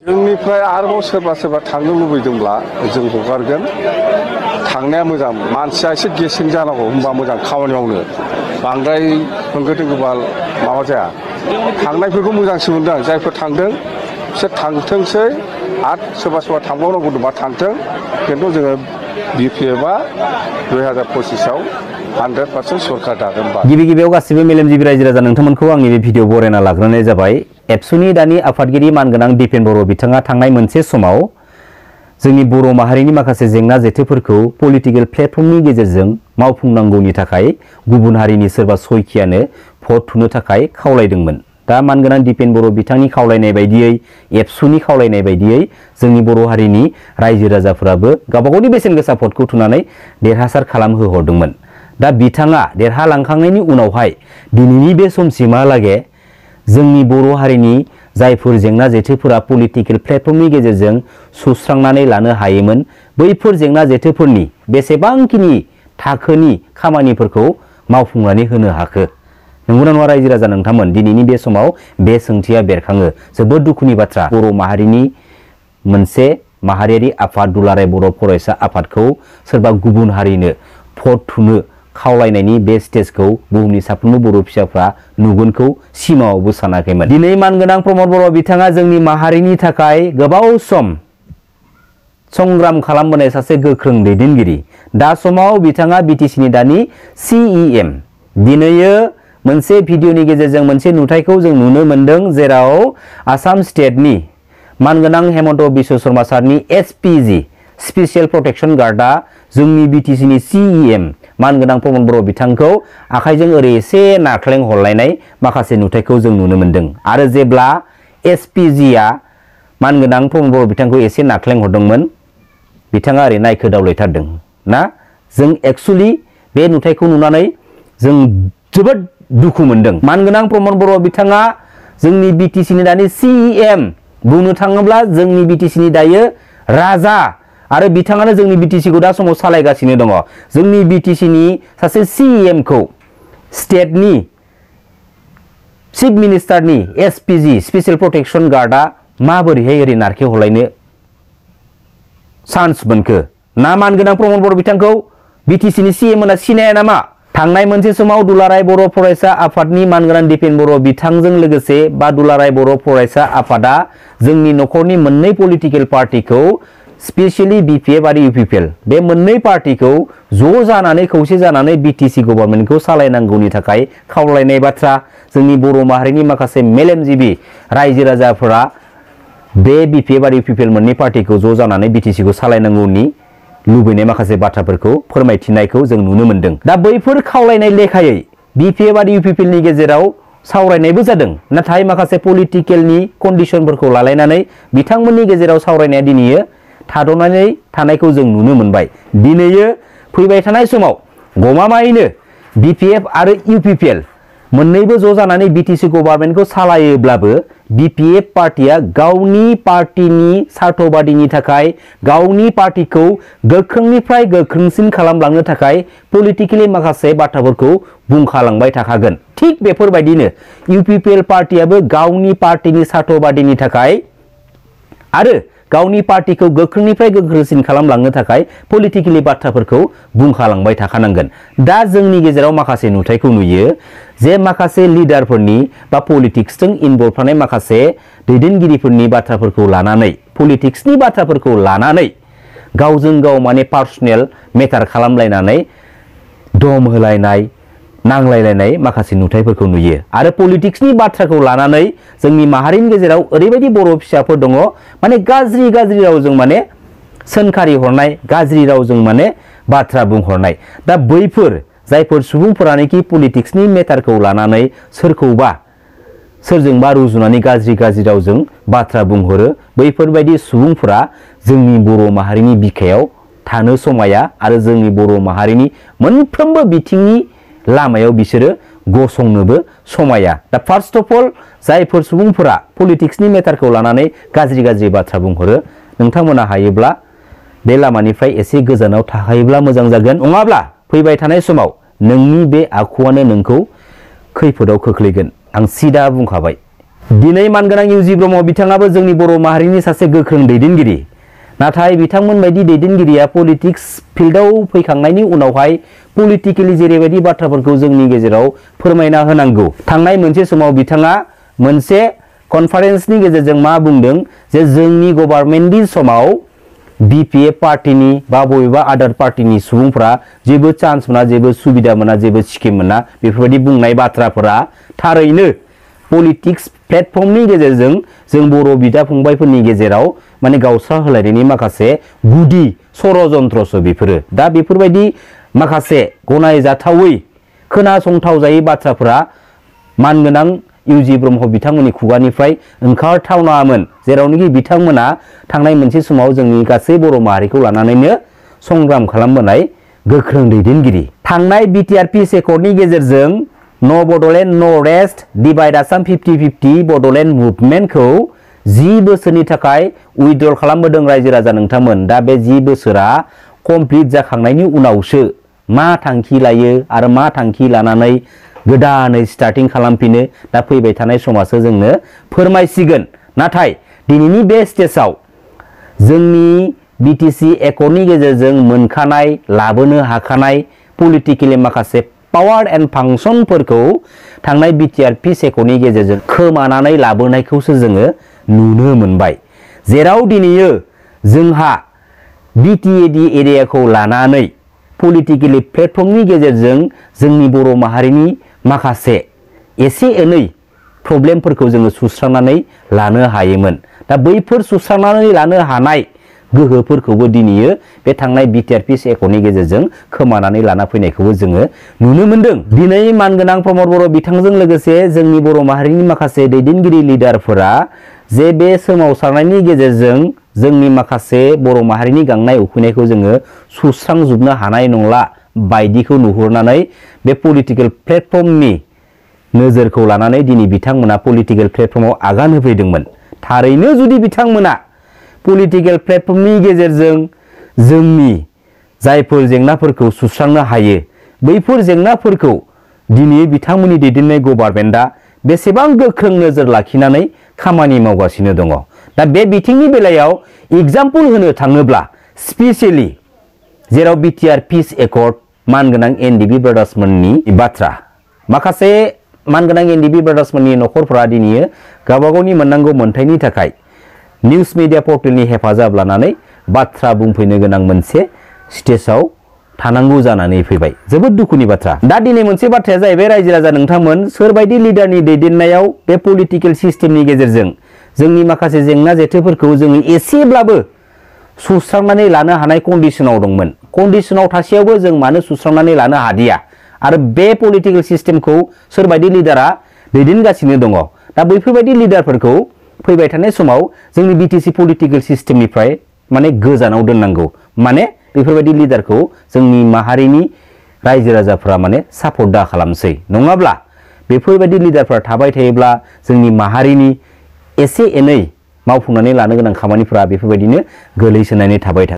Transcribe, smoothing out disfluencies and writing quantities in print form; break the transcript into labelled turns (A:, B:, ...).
A: जोंनिफ्राय आरोबाव सोरबा सोरबा थांनो लुबैदोंब्ला जों हगारगोन। थांनाया मोजां, मानसिया एसे गेसें जानांगौ होनबा मोजां खामानि मावनो। बांद्राय होंगो दोंगोबा माबा जाया। थांनायफोरखौ मोजांसो मोनदों आं। जायफोर थांदों बिसोर थांथोंसै आरो सोरबा सोरबा थांबावनांगौ दंबा थांथों। खिन्थु जोङो BPFआ 2025आव 100% सरकार दागोन।
B: गिबियाव गासिबो मेलेमजिबि रायजो राजा नोंथांमोनखौ आंनि बे भिडिअ बरायना लाग्रोनाय जाबाय। एबसुनि दानि आफादगिरि मानगोनां दिपेन बर' बिथाङा थांनाय मोनसे समाव जोंनि बर' माहारिनि माखासे जेंना जेथोफोरखौ पलिटिकेल प्लेटफर्मनि गेजेरजों मावफुंनांगौनि थाखाय गुबुन हारिनि सोरबा सयखियानो भट थुनो थाखाय खावलायदोंमोन। दा मानगोनां दिपेन बर' बिथांनि खावलायनाय बायदियै, एबसुनि खावलायनाय बायदियै जोंनि बर' हारिनि रायजो राजाफोराबो गावबागावनि बेसेन गोसा भटखौ थुनानै देरहासार खालामहोहरदोंमोन। दा बिथाङा देरहालांखांनायनि उनावहाय दिनैनि बे समसिमहालागै जोंनि बर' हारिनि जायफोर जेंना जेथोफोरा पलिटिकेल प्लेटफर्मनि गेजेरजों सुस्रांनानै लानो हायोमोन, बैफोर जेंना जेथोफोरनि बेसेबांखिनि थाखोनि खामानिफोरखौ मावफुंनानै होनो हाखो? नंगौना नङा रायजो राजा नोंथांमोन? दिनैनि बे समाव बे सोंथिया बेरखाङो। जोबोद दुखुनि बाथ्रा, बर' माहारिनि मोनसे माहारियारि आफाद दुलाराय बर' फरायसा आफादखौ सोरबा गुबुन हारिनो भट थुनो खावलायनायनि बे स्टेजखौ बुहुमनि साफ्रोमबो बर' फिसाफ्रा नुगोनखौ सिमाङावबो सानाखैमोन। दिनै मानगोनां प्रमद बर' बिथाङा जोंनि माहारिनि थाखाय गोबाव सम संग्राम खालामबोनाय सासे गोख्रों दैदेनगिरि। दा समाव बिथाङा BTCनि दानि CEM। दिनैयो मोनसे भिडिअनि गेजेरजों मोनसे नुथायखौ जों नुनो मोन्दों, जेराव आसाम स्टेटनि मानगोनां हेमन्त बिश्व शर्मा सारनि SPG स्पेसियेल प्रटेक्शन गार्डआ जोंनि BTCनि CEM मानगोनां प्रमद बर' बिथांखौ आखाइजों ओरै एसे नाख्लें हरलायनाय माखासे नुथायखौ जों नुनो मोन्दों। आरो जेब्ला SPGआ मानगोनां प्रमद बर' बिथांखौ एसे नाख्लें हरदोंमोन, बिथाङा ओरै नायखोदावलायथारदों ना। जों एक्सुअलि बे नुथायखौ नुनानै जों जोबोद दुखु मोन्दों। मानगोनां प्रमद बर' बिथाङा जोंनि BTCनि दानि CEM, बुंनो थाङोब्ला जोंनि BTCनि दायो राजा, आरो बिथाङानो जोंनि BTCखौ दा समाव सालायगासिनो दङ। जोंनि BTCनि सासे CEMखौ स्टेटनि चिफ मिनिस्टारनि SPG स्पेसियेल प्रटेक्शन गार्डआ माबोरैहाय ओरै नारखे हरलायनो चान्स मोनखो? ना मानगोनां प्रमद बर' बिथांखौ BTCनि CEM होनना सिनाया नामा? थांनाय मोनसे समाव दुलाराय बर' फरायसा आफादनि मानगोनां दिपेन बर' बिथांजों लोगोसे बा दुलाराय बर' फरायसा आफादा जोंनि न'खरनि मोननै पलिटिकेल पार्टिखौ स्पेसियेलि BPF आरो UPPL बे मोननै पार्टिखौ ज' जानानै खौसे जानानै BTC गभर्नमेन्टखौ सालायनांगौनि थाखाय खावलायनाय बाथ्रा। जोंनि बर' माहारिनि माखासे मेलेमजिबि रायजो राजाफोरा बे BPF आरो UPPL मोननै पार्टिखौ ज' जानानै BTCखौ सालायनांगौनि लुबैनाय माखासे बाथ्राफोरखौ फोरमायथिनायखौ जों नुनो मोन्दों। दा बैफोर खावलायनाय लेखायै BPF आरो UPPLनि गेजेराव सावरायनायबो जादों, नाथाय माखासे पलिटिकेलनि कन्डिसनफोरखौ लालायनानै बिथांमोननि गेजेराव सावरायनाया दिनैयो थाद'नानै थानायखौ जों नुनो मोनबाय। दिनैयो फैबाय थानाय समाव गमामायैनो BPF आरो UPPL मोननैबो ज' जानानै BTC गभर्नमेन्टखौ सालायोब्लाबो BPF पार्टिया गावनि पार्टिनि सार्थबादिनि थाखाय गावनि पार्टिखौ गोख्रोंनिफ्राय गोख्रोंसिन खालामलांनो थाखाय पलिटिकेलि माखासे बाथ्राफोरखौ बुंखालांबाय थाखागोन। थिग बेफोरबायदिनो UPPL पार्टियाबो गावनि पार्टिनि सार्थबादिनि थाखाय आरो गावनि पार्टिखौ गोख्रोंनिफ्राय गोख्रोंसिन खालामलांनो थाखाय पलिटिकेलि बाथ्राफोरखौ बुंखालांबाय थाखानांगोन। दा जोंनि गेजेराव माखासे नुथायखौ नुयो जे माखासे लिडारफोरनि बा पलिटिक्सजों इनभल्भ थानाय माखासे दैदेनगिरिफोरनि बाथ्राफोरखौ लानानै, पलिटिक्सनि बाथ्राफोरखौ लानानै गावजों गाव माने पार्सनेल मेटार खालामलायनानै दम होलायनाय, नांलायलायनाय माखासे नुथायफोरखौ नुयो। आरो पलिटिक्सनि बाथ्राखौ लानानै जोंनि माहारिनि गेजेराव ओरैबायदि बर' फिसाफोर दङ माने गाज्रि रावजों माने सोंखारि हरनाय, गाज्रि रावजों माने बाथ्रा बुंहरनाय। दा बैफोर जायफोर सुबुंफोरानोखि पलिटिक्सनि मेटारखौ लानानै सोरजोंबा रुजुनानै गाज्रि रावजों बाथ्रा बुंहरो, बैफोरबायदि सुबुंफोरा जोंनि बर' माहारिनि बिखायाव थानो समाया आरो जोंनि बर' माहारिनि मोनफ्रोमबो बिथिंनि लामायाव बिसोरो गसंनोबो समाया। दा फार्स्ट अफ अल जायफोर सुबुंफोरा पलिटिक्सनि मेटारखौ लानानै गाज्रि बाथ्रा बुंहरो, नोंथांमोना हायोब्ला बे लामानिफ्राय एसे गोजानाव थाहैब्ला मोजां जागोन। नङाब्ला फैबाय थानाय समाव नोंनि बे आखुआनो नोंखौ खैफोदाव खोख्लैगोन। आं सिदा बुंखाबाय। दिनै मानगोनां इउजि ब्रह्म बिथाङाबो जोंनि बर' माहारिनि सासे गोख्रों दैदेनगिरि। नाथाय बिथांमोन बायदि दैदेनगिरिया पलिटिक्स फिल्डआव फैखांनायनि उनावहाय पलिटिकेलि जेरैबायदि बाथ्राफोरखौ जोंनि गेजेराव फोरमायना होनांगौ। थांनाय मोनसे समाव बिथाङा मोनसे कनफारेन्सनि गेजेरजों मा बुंदों जे जोंनि गभर्नमेन्टनि समाव BPF पार्टीनि बा बबेबा आदार पार्टीनि सुबुंफोरा जेबो चान्स मोना, जेबो सुबिदा मोना, जेबो स्किम मोना, बेफोरबायदि बुंनाय बाथ्राफोरा थारैनो पलिटिक्स प्लेटफर्मनि गेजेरजों जों बर' बिदा फंबायफोरनि गेजेराव माने गावस्रा होलायनायनि माखासे गुदि षड़यन्त्रसो बेफोरो। दा बेफोरबायदि माखासे गनायजाथावै खोनासंथाव जायै बाथ्राफोरा मानगोनां इउजि ब्रह्म बिथांमोननि खुगानिफ्राय ओंखारथावनामोन, जेरावनोखि बिथांमोना थांनाय मोनसे समाव जोंनि गासै बर' माहारिखौ लानानैनो संग्राम खालामबोनाय गोख्रों दैदेनगिरि। थांनाय BTR पिस एकर्डनि गेजेरजों न' बड'लेण्ड न' रेस्ट डिभाइड आसाम 50-50 बड'लेण्ड मुभमेन्टखौ 10 बोसोरनि थाखाय उइथड्र खालामबोदों रायजो राजा नोंथांमोन। दा बे 10 बोसोरा कमप्लिट जाखांनायनि उनावसो मा थांखि लायो आरो मा थांखि लानानै गोदानै स्टार्टिं खालामफिनो, दा फैबाय थानाय समासो जोंनो फोरमायसिगोन। नाथाय दिनैनि बे स्टेजाव जोंनि BTC एकर्डनि गेजेरजों मोनखानाय लाबोनो हाखानाय पलिटिकेलि माखासे पावार एन्ड फांसनफोरखौ थांनाय BTR पिस एकर्डनि गेजेरजों खोमानानै लाबोनायखौसो जोङो नुनो मोनबाय। जेराव दिनैयो जोंहा BTAD एरियाखौ लानानै पलिटिकेलि प्लेटफर्मनि गेजेरजों जोंनि बर' माहारिनि माखासे एसे एनै प्रब्लेमफोरखौ जोङो सुस्रांनानै लानो हायोमोन। दा बैफोर सुस्रांनानै लानो हानाय गोहोफोरखौबो दिनैयो बे थांनाय BTR पिस एकर्डनि गेजेरजों खोमानानै लाना फैनायखौबो जोङो नुनो मोनदों। दिनै मानगोनां प्रमद बर' बिथांजों लोगोसे जोंनि बर' माहारिनि माखासे दैदेनगिरि लिडारफोरा जे बे सोमावसारनायनि गेजेरजों जोंनि माखासे बर' माहारिनि गांनाय उखैनायखौ जोङो सुस्रांजोबनो हानाय नंला बायदिखौ नुहुरनानै बे पलिटिकेल प्लेटफर्मनि नोजोरखौ लानानै दिनै बिथांमोना पलिटिकेल प्लेटफर्माव आगान होफैदोंमोन। थारैनो जुदि बिथांमोना पलिटिकेल प्लेटफर्मनि गेजेरजों जोंनि जायफोर जेंनाफोरखौ सुस्रांनो हायो, बैफोर जेंनाफोरखौ दिनै बिथांमोननि दैदेननाय गभर्नमेन्टआ बेसेबां गोख्रों नोजोर लाखिनानै खामानि मावगासिनो दङ। दा बे बिथिंनि बेलायाव एग्जाम्पल होनो थाङोब्ला स्पेसियेलि जेराव BTR पिस एकर्ड मानगोनां NDB ब्रादार्समोननि बाथ्रा, माखासे मानगोनां NDB ब्रादार्समोननि न'खरफोरा दिनै गावबागावनि मोननांगौ मोन्थायनि थाखाय निउज मिडिया पर्टेलनि हेफाजाब लानानै बाथ्रा बुंफैनो गोनां मोनसे स्टेजाव थानांगौ जानानै फैबाय। जोबोद दुखुनि बाथ्रा। दा दिनै मोनसे बाथ्राया जाहैबाय रायजो राजा नोंथांमोन, सोरबायदि लिडारनि दैदेननायाव बे पलिटिकेल सिस्टेमनि गेजेरजों जोंनि माखासे जेंना जेथोफोरखौ जोङो एसेब्लाबो सुस्रांनानै लानो हानाय कन्डिशनाव दंमोन। कन्डिशनाव थासेयावबो जों मानो सुस्रांनानै लानो हादिया आरो बे पलिटिकेल सिस्टेमखौ सोरबायदि लिडारा दैदेनगासिनो दङ। दा बैफोरबायदि लिडारफोरखौ फैबाय थानाय समाव जोंनि BTC पलिटिकेल सिस्टेमनिफ्राय माने गोजानाव दोननांगौ। माने बेफोरबायदि लिडारखौ जोंनि माहारिनि रायजो राजाफ्रा माने सापर्ट दा खालामसै। नङाब्ला बेफोरबायदि लिडारफ्रा थाबाय थायोब्ला जोंनि माहारिनि एसे एनै मावफुंनानै लानो गोनां खामानिफोरा बेफोरबायदिनो गोलैसोनानै थाबाय थागोन।